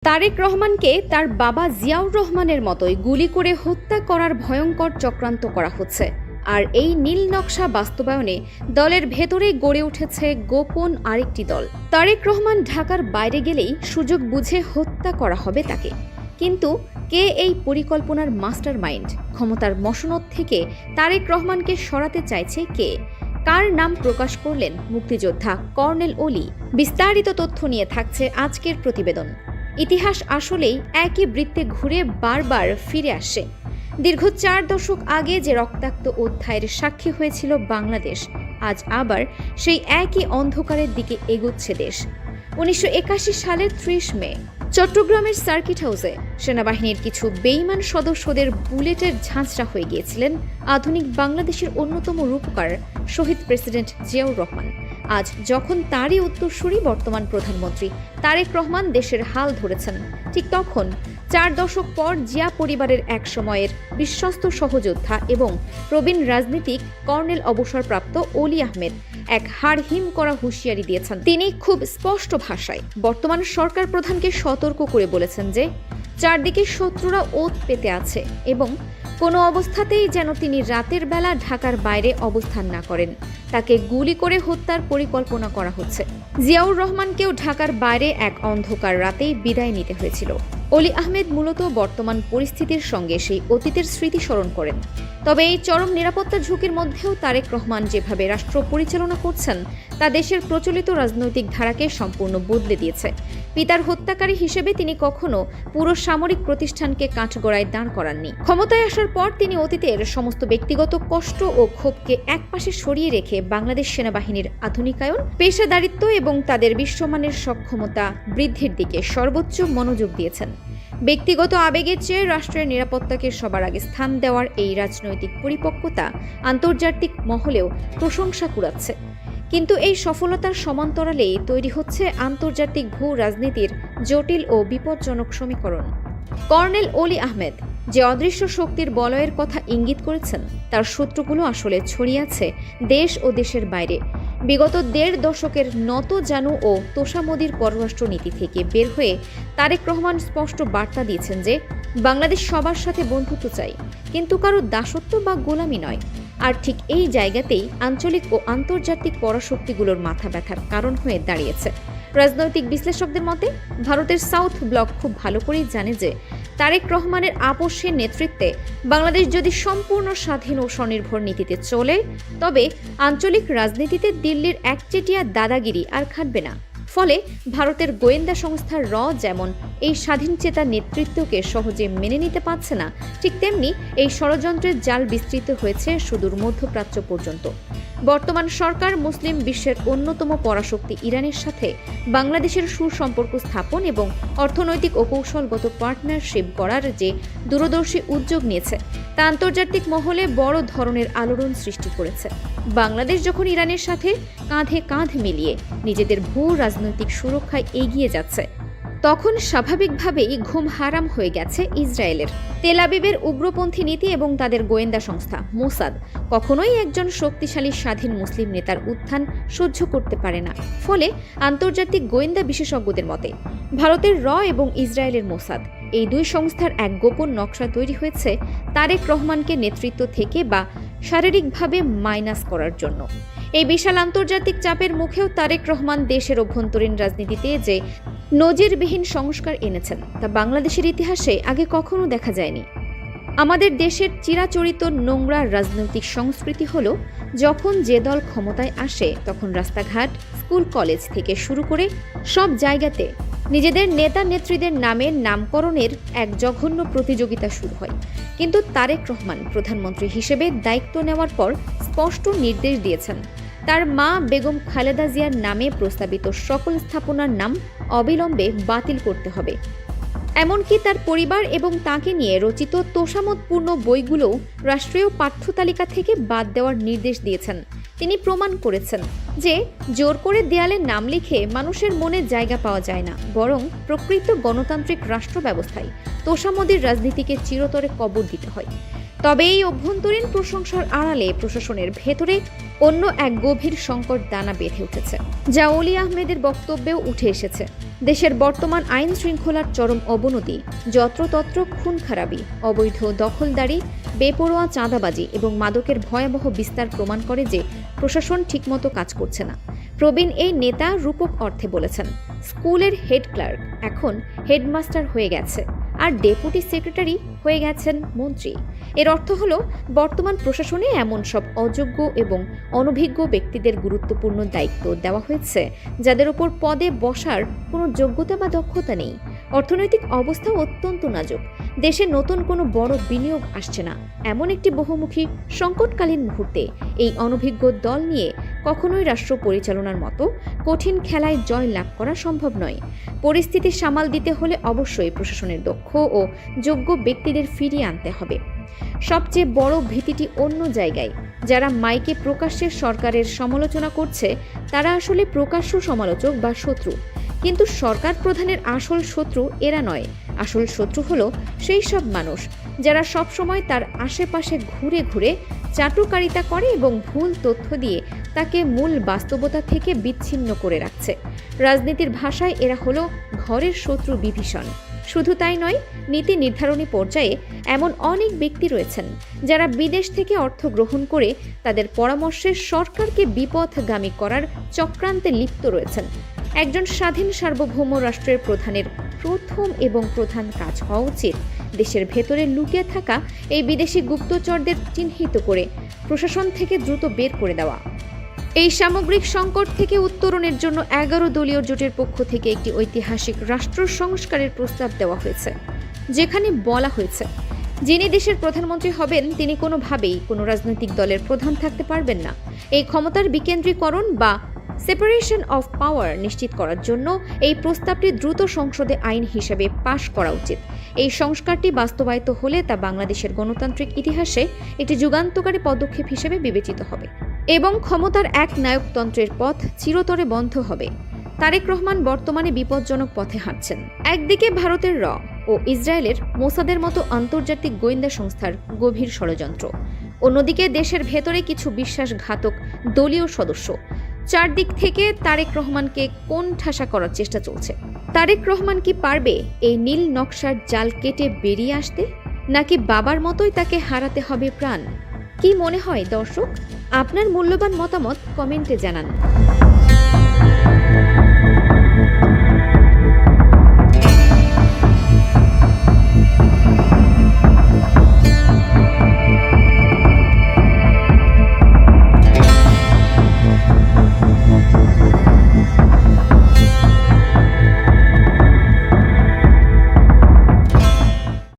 তারেক রহমানকে তার বাবা জিয়াউর রহমানের মতোই গুলি করে হত্যা করার ভয়ঙ্কর চক্রান্ত করা হচ্ছে। আর এই নীল নকশা বাস্তবায়নে দলের ভেতরেই গড়ে উঠেছে গোপন আরেকটি দল। তারেক রহমান ঢাকার বাইরে গেলেই সুযোগ বুঝে হত্যা করা হবে তাকে। কিন্তু কে এই পরিকল্পনার মাস্টার মাইন্ড? ক্ষমতার মসনদ থেকে তারেক রহমানকে সরাতে চাইছে কে? কার নাম প্রকাশ করলেন মুক্তিযোদ্ধা কর্নেল অলি? বিস্তারিত তথ্য নিয়ে থাকছে আজকের প্রতিবেদন। ইতিহাস আসলেই একই বৃত্তে ঘুরে বারবার ফিরে আসে। দীর্ঘ ৪ দশক আগে যে রক্তাক্ত অধ্যায়ের সাক্ষী হয়েছিল বাংলাদেশ, আজ আবার সেই একই অন্ধকারের দিকে এগোচ্ছে দেশ। ১৯৮১ সালের ৩০ মে চট্টগ্রামের সার্কিট হাউসে সেনাবাহিনীর কিছু বেইমান সদস্যদের বুলেটের ঝাঁঝরা হয়ে গিয়েছিলেন আধুনিক বাংলাদেশের অন্যতম রূপকার শহীদ প্রেসিডেন্ট জিয়াউর রহমান। আজ যখন তারই উত্তরসূরি বর্তমান প্রধানমন্ত্রী তারেক রহমান দেশের হাল ধরেছেন, ঠিক তখন ৪ দশক পর জিয়া পরিবারের এক সময়ের বিশ্বস্ত সহযোদ্ধা এবং প্রবীণ রাজনীতিক কর্নেল অবসরপ্রাপ্ত অলি আহমেদ এক হাড়হিম করা হুঁশিয়ারি দিয়েছেন। তিনি খুব স্পষ্ট ভাষায় বর্তমান সরকার প্রধানকে সতর্ক করে বলেছেন যে চারদিকে শত্রুরা ওত পেতে আছে এবং কোনো অবস্থাতেই যেন তিনি রাতের বেলা ঢাকার বাইরে অবস্থান না করেন। তাকে গুলি করে হত্যার পরিকল্পনা করা হচ্ছে। জিয়াউর রহমানকেও ঢাকার বাইরে এক অন্ধকার রাতেই বিদায় নিতে হয়েছিল। অলি আহমেদ মূলত বর্তমান পরিস্থিতির সঙ্গে সেই অতীতের স্মৃতি স্মরণ করেন। তবে এই চরম নিরাপত্তা ঝুঁকির মধ্যেও তারেক রহমান যেভাবে রাষ্ট্র পরিচালনা করছেন তা দেশের প্রচলিত রাজনৈতিক ধারাকে সম্পূর্ণ বদলে দিয়েছে। পিতার হত্যাকারী হিসেবে তিনি কখনো পুরো সামরিক প্রতিষ্ঠানকে কাঠগড়ায় দাঁড় করাননি। ক্ষমতায় আসার পর তিনি অতীতের সমস্ত ব্যক্তিগত কষ্ট ও ক্ষোভকে একপাশে সরিয়ে রেখে বাংলাদেশ সেনাবাহিনীর আধুনিকায়ন, পেশাদারিত্ব এবং তাদের বিশ্বমানের সক্ষমতা বৃদ্ধির দিকে সর্বোচ্চ মনোযোগ দিয়েছেন। ব্যক্তিগত আবেগের চেয়ে রাষ্ট্রের নিরাপত্তাকে সবার আগে স্থান দেওয়ার এই রাজনৈতিক পরিপক্কতা আন্তর্জাতিক মহলেও প্রশংসা কুড়াচ্ছে। কিন্তু এই সফলতার সমান্তরালেই তৈরি হচ্ছে আন্তর্জাতিক ভূ রাজনীতির জটিল ও বিপজ্জনক সমীকরণ। কর্নেল অলি আহমেদ যে অদৃশ্য শক্তির বলয়ের কথা ইঙ্গিত করেছেন, তার সূত্রগুলো আসলে ছড়িয়ে আছে দেশ ও দেশের বাইরে। বিগত ১.৫ দশকের নত জানু ও তোষামদির পররাষ্ট্র নীতি থেকে বের হয়ে তারেক রহমান স্পষ্ট বার্তা দিয়েছেন যে বাংলাদেশ সবার সাথে বন্ধুত্ব চাই, কিন্তু কারো দাসত্ব বা গোলামি নয়। আর ঠিক এই জায়গাতেই আঞ্চলিক ও আন্তর্জাতিক পরাশক্তিগুলোর মাথা ব্যথার কারণ হয়ে দাঁড়িয়েছে। রাজনৈতিক বিশ্লেষকদের মতে ভারতের সাউথ ব্লক খুব ভালো করেই জানে যে তারেক রহমানের আপোষের নেতৃত্বে বাংলাদেশ যদি সম্পূর্ণ স্বাধীন ও স্বনির্ভর নীতিতে চলে, তবে আঞ্চলিক রাজনীতিতে দিল্লির একচেটিয়া দাদাগিরি আর খাটবে না। ফলে ভারতের গোয়েন্দা সংস্থা র যেমন এই স্বাধীনচেতা নেতৃত্বকে সহজে মেনে নিতে পারছে না, ঠিক তেমনি এই ষড়যন্ত্রের জাল বিস্তৃত হয়েছে সুদূর মধ্যপ্রাচ্য পর্যন্ত। বর্তমান সরকার মুসলিম বিশ্বের অন্যতম পরাশক্তি ইরানের সাথে বাংলাদেশের সুসম্পর্ক স্থাপন এবং অর্থনৈতিক ও কৌশলগত পার্টনারশিপ গড়ার যে দূরদর্শী উদ্যোগ নিয়েছে, তা আন্তর্জাতিক মহলে বড় ধরনের আলোড়ন সৃষ্টি করেছে। বাংলাদেশ যখন ইরানের সাথে কাঁধে কাঁধ মিলিয়ে নিজেদের ভূ রাজনৈতিক সুরক্ষায় এগিয়ে যাচ্ছে, তখন স্বাভাবিকভাবেই ঘুম হারাম হয়ে গেছে ইসরায়েলের। তেল আবিবের উগ্রপন্থী নীতি এবং তাদের গোয়েন্দা সংস্থা মোসাদ কখনোই একজন শক্তিশালী স্বাধীন মুসলিম নেতার উত্থান সহ্য করতে পারে না। ফলে আন্তর্জাতিক গোয়েন্দা বিশেষজ্ঞদের মতে ভারতের র এবং ইসরায়েলের মোসাদ, এই দুই সংস্থার এক গোপন নকশা তৈরি হয়েছে তারেক রহমানকে নেতৃত্ব থেকে বা শারীরিকভাবে মাইনাস করার জন্য। এই বিশাল আন্তর্জাতিক চাপের মুখেও তারেক রহমান দেশের অভ্যন্তরীণ রাজনীতিতে যে নজিরবিহীন সংস্কার এনেছেন, তা বাংলাদেশের ইতিহাসে আগে কখনো দেখা যায়নি। আমাদের দেশের চিরাচরিত নোংরা রাজনৈতিক সংস্কৃতি হলো যখন যে দল ক্ষমতায় আসে তখন রাস্তাঘাট, স্কুল, কলেজ থেকে শুরু করে সব জায়গাতে নিজেদের নেতা নেত্রীদের নামের নামকরণের এক জঘন্য প্রতিযোগিতা শুরু হয়। কিন্তু তারেক রহমান প্রধানমন্ত্রী হিসেবে দায়িত্ব নেওয়ার পর স্পষ্ট নির্দেশ দিয়েছেন তার মা বেগম খালেদা জিয়ার নামে প্রস্তাবিত সকল স্থাপনার নাম অবিলম্বে বাতিল করতে হবে। এমনকি তার পরিবার এবং তাকে নিয়ে রচিত তোষামদপূর্ণ বইগুলোও রাষ্ট্রীয় পাঠ্য তালিকা থেকে বাদ দেওয়ার নির্দেশ দিয়েছেন। তিনি প্রমাণ করেছেন যে জোর করে দেয়ালে নাম লিখে মানুষের মনে জায়গা পাওয়া যায় না, বরং প্রকৃত গণতান্ত্রিক রাষ্ট্র ব্যবস্থায় তোষামদির রাজনীতিকে চিরতরে কবর দিতে হয়। তবে এই অভ্যন্তরীণ প্রশংসার আড়ালে প্রশাসনের ভেতরে অন্য এক গভীর সংকট দানা বেঁধে উঠেছে, যা অলি আহমেদের বক্তব্যেও উঠে এসেছে। দেশের বর্তমান আইন শৃঙ্খলার চরম অবনতি, যত্রতত্র খুন খারাপি, অবৈধ দখলদারি, বেপরোয়া চাঁদাবাজি এবং মাদকের ভয়াবহ বিস্তার প্রমাণ করে যে প্রশাসন ঠিকমতো কাজ করছে না। প্রবীণ এই নেতা রূপক অর্থে বলেছেন, স্কুলের হেড ক্লার্ক এখন হেডমাস্টার হয়ে গেছে আর ডেপুটি সেক্রেটারি হয়ে গেছেন মন্ত্রী। এর অর্থ হলো বর্তমান প্রশাসনে এমন সব অযোগ্য এবং অনভিজ্ঞ ব্যক্তিদের গুরুত্বপূর্ণ দায়িত্ব দেওয়া হয়েছে যাদের উপর পদে বসার কোনো যোগ্যতা বা দক্ষতা নেই। অর্থনৈতিক অবস্থা অত্যন্ত নাজুক, দেশে নতুন কোনো বড় বিনিয়োগ আসছে না। এমন একটি বহুমুখী সংকটকালীন মুহূর্তে এই অনভিজ্ঞ দল নিয়ে কখনোই রাষ্ট্র পরিচালনার মতো কঠিন খেলায় জয় লাভ করা সম্ভব নয়। পরিস্থিতি সামাল দিতে হলে অবশ্যই প্রশাসনের দক্ষ ও যোগ্য ব্যক্তিদের ফিরিয়ে আনতে হবে। সবচেয়ে বড় ভীতিটি অন্য জায়গায়। যারা মাইকে প্রকাশ্যে সরকারের সমালোচনা করছে তারা আসলে প্রকাশ্য সমালোচক বা শত্রু, কিন্তু সরকার প্রধানের আসল শত্রু এরা নয়। আসল শত্রু হলো সেই সব মানুষ যারা সবসময় তার আশেপাশে ঘুরে ঘুরে চাটুকারিতা করে এবং ভুল তথ্য দিয়ে তাকে মূল বাস্তবতা থেকে বিচ্ছিন্ন করে রাখছে। রাজনীতির ভাষায় এরা হলো ঘরের শত্রু বিভীষণ। শুধু তাই নয়, নীতি নির্ধারণী পর্যায়ে এমন অনেক ব্যক্তি রয়েছেন যারা বিদেশ থেকে অর্থ গ্রহণ করে তাদের পরামর্শে সরকারকে বিপথগামী করার চক্রান্তে লিপ্ত রয়েছেন। একজন স্বাধীন সার্বভৌম রাষ্ট্রের প্রধানের প্রথম এবং প্রধান কাজ হওয়া উচিত দেশের ভেতরে লুকিয়ে থাকা এই বিদেশি গুপ্তচরদের চিহ্নিত করে প্রশাসন থেকে দ্রুত বের করে দেওয়া। এই সামগ্রিক সংকট থেকে উত্তরণের জন্য 11 দলীয় জোটের পক্ষ থেকে একটি ঐতিহাসিক রাষ্ট্র সংস্কারের প্রস্তাব দেওয়া হয়েছে, যেখানে বলা হয়েছে যিনি দেশের প্রধানমন্ত্রী হবেন তিনি কোনোভাবেই কোনো রাজনৈতিক দলের প্রধান থাকতে পারবেন না। এই ক্ষমতার বিকেন্দ্রীকরণ বা সেপারেশন অফ পাওয়ার নিশ্চিত করার জন্য এই প্রস্তাবটি দ্রুত সংসদে আইন হিসেবে পাশ করা উচিত। এই সংস্কারটি বাস্তবায়িত হলে তা বাংলাদেশের গণতান্ত্রিক ইতিহাসে একটি যুগান্তকারী পদক্ষেপ হিসেবে বিবেচিত হবে এবং ক্ষমতার এক নায়কতন্ত্রের পথ চিরতরে বন্ধ হবে। তারেক রহমান বর্তমানে বিপজ্জনক পথে হাঁটছেন। একদিকে ভারতের র ও ইসরায়েলের মোসাদের মতো আন্তর্জাতিক গোয়েন্দা সংস্থার গভীর ষড়যন্ত্র, অন্যদিকে দেশের ভেতরে কিছু বিশ্বাসঘাতক দলীয় সদস্য। চারদিক থেকে তারেক রহমানকে কোণঠাসা করার চেষ্টা চলছে। তারেক রহমান কি পারবে এই নীল নকশার জাল কেটে বেরিয়ে আসতে, নাকি বাবার মতোই তাকে হারাতে হবে প্রাণ? কি মনে হয় দর্শক? আপনার মূল্যবান মতামত কমেন্টে জানান।